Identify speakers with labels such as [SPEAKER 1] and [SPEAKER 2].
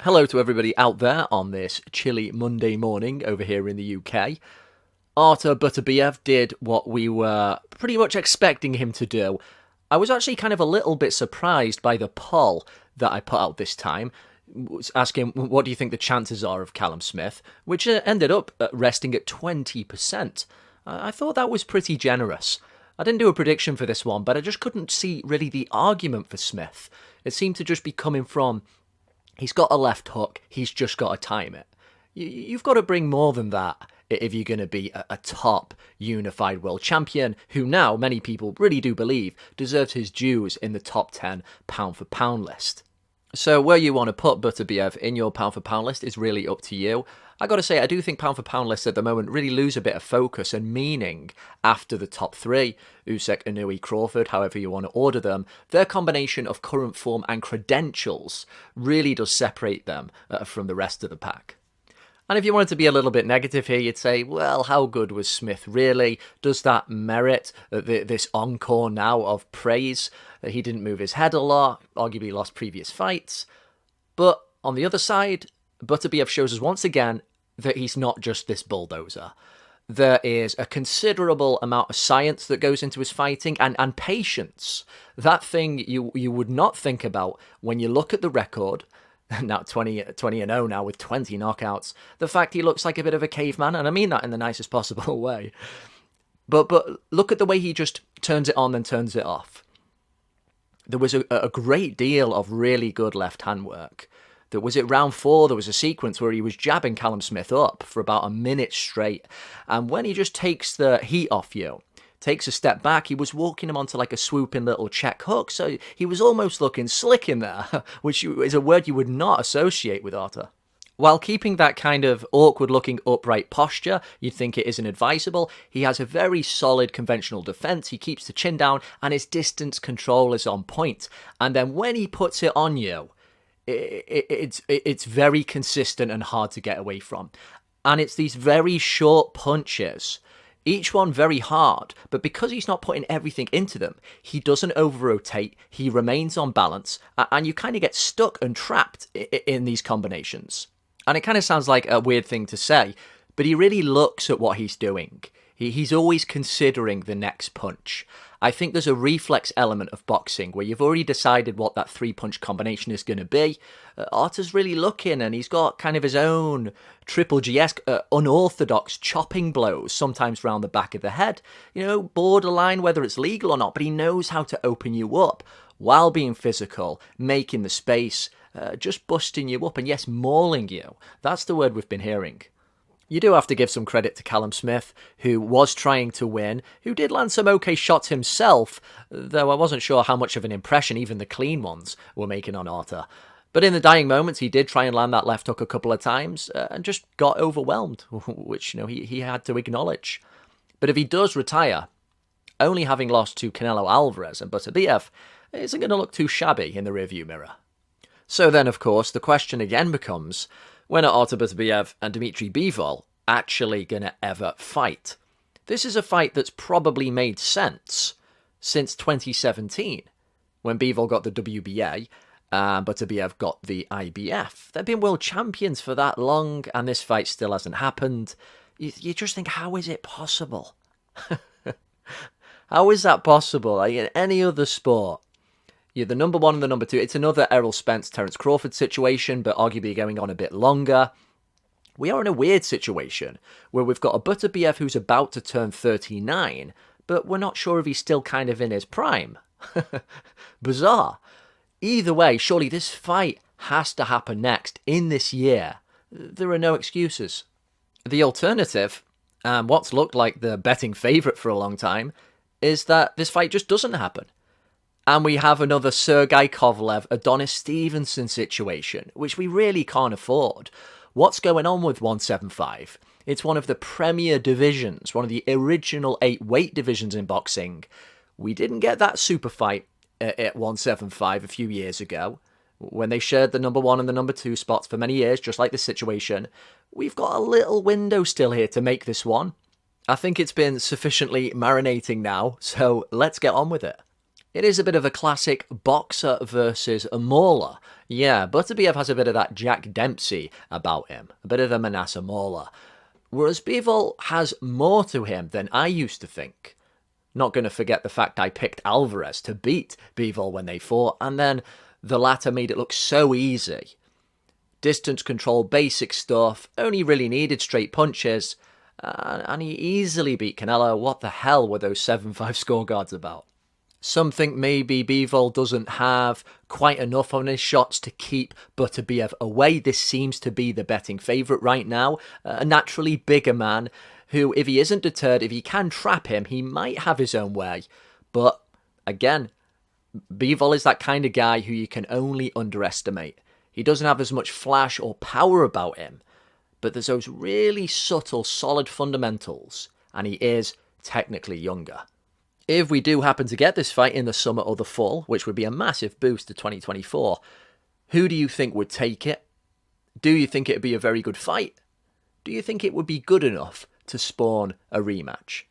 [SPEAKER 1] Hello to everybody out there on this chilly Monday morning over here in the UK. Artur Beterbiev did what we were pretty much expecting him to do. I was actually kind of a little bit surprised by the poll that I put out this time, asking what do you think the chances are of Callum Smith, which ended up resting at 20%. I thought that was pretty generous. I didn't do a prediction for this one, but I just couldn't see really the argument for Smith. It seemed to just be coming from, he's got a left hook, he's just got to time it. You've got to bring more than that if you're going to be a top unified world champion, who now many people really do believe deserves his dues in the top 10 pound for pound list. So where you want to put Beterbiev in your pound for pound list is really up to you. I got to say, I do think pound for pound lists at the moment really lose a bit of focus and meaning after the top three. Usyk, Inoue, Crawford, however you want to order them. Their combination of current form and credentials really does separate them from the rest of the pack. And if you wanted to be a little bit negative here, you'd say, well, how good was Smith really? Does that merit this encore now of praise? He didn't move his head a lot, arguably lost previous fights. But on the other side, Beterbiev shows us once again that he's not just this bulldozer. There is a considerable amount of science that goes into his fighting and patience. That thing you would not think about when you look at the record. Now 20-0 now with 20 knockouts. The fact he looks like a bit of a caveman, and I mean that in the nicest possible way. But look at the way he just turns it on and turns it off. There was a great deal of really good left-hand work. Was it round 4? There was a sequence where he was jabbing Callum Smith up for about a minute straight. And when he just takes the heat off you, takes a step back, he was walking him onto like a swooping little check hook. So he was almost looking slick in there, which is a word you would not associate with Artur. While keeping that kind of awkward-looking upright posture, you'd think it isn't advisable, he has a very solid conventional defence, he keeps the chin down, and his distance control is on point. And then when he puts it on you, it's very consistent and hard to get away from. And it's these very short punches, each one very hard, but because he's not putting everything into them, he doesn't over-rotate, he remains on balance, and you kind of get stuck and trapped in these combinations. And it kind of sounds like a weird thing to say, but he really looks at what he's doing. He's always considering the next punch. I think there's a reflex element of boxing where you've already decided what that 3-punch combination is going to be. Artur's really looking, and he's got kind of his own Triple G-esque unorthodox chopping blows, sometimes round the back of the head. You know, borderline whether it's legal or not, but he knows how to open you up while being physical, making the space, just busting you up, and yes, mauling you. That's the word we've been hearing. You do have to give some credit to Callum Smith, who was trying to win, who did land some okay shots himself, though I wasn't sure how much of an impression even the clean ones were making on Artur. But in the dying moments, he did try and land that left hook a couple of times, and just got overwhelmed, which he had to acknowledge. But if he does retire, only having lost to Canelo Alvarez and Beterbiev isn't going to look too shabby in the rearview mirror. So then, of course, the question again becomes, when are Artur Beterbiev and Dmitry Bivol actually going to ever fight? This is a fight that's probably made sense since 2017, when Bivol got the WBA and Beterbiev got the IBF. They've been world champions for that long, and this fight still hasn't happened. You just think, how is it possible? How is that possible? Like in any other sport, you're the number 1 and the number 2. It's another Errol Spence, Terence Crawford situation, but arguably going on a bit longer. We are in a weird situation where we've got a Beterbiev who's about to turn 39, but we're not sure if he's still kind of in his prime. Bizarre. Either way, surely this fight has to happen next in this year. There are no excuses. The alternative, and what's looked like the betting favourite for a long time, is that this fight just doesn't happen. And we have another Sergey Kovalev, Adonis Stevenson situation, which we really can't afford. What's going on with 175? It's one of the premier divisions, one of the original 8 weight divisions in boxing. We didn't get that super fight at 175 a few years ago, when they shared the number 1 and the number 2 spots for many years, just like this situation. We've got a little window still here to make this one. I think it's been sufficiently marinating now, so let's get on with it. It is a bit of a classic boxer versus a mauler. Yeah, Beterbiev has a bit of that Jack Dempsey about him, a bit of a Manasseh mauler. Whereas Bivol has more to him than I used to think. Not going to forget the fact I picked Alvarez to beat Bivol when they fought, and then the latter made it look so easy. Distance control, basic stuff, only really needed straight punches, and he easily beat Canelo. What the hell were those 7-5 scorecards about? Some think maybe Bivol doesn't have quite enough on his shots to keep Beterbiev away. This seems to be the betting favourite right now. A naturally bigger man who, if he isn't deterred, if he can trap him, he might have his own way. But, again, Bivol is that kind of guy who you can only underestimate. He doesn't have as much flash or power about him, but there's those really subtle, solid fundamentals, and he is technically younger. If we do happen to get this fight in the summer or the fall, which would be a massive boost to 2024, who do you think would take it? Do you think it would be a very good fight? Do you think it would be good enough to spawn a rematch?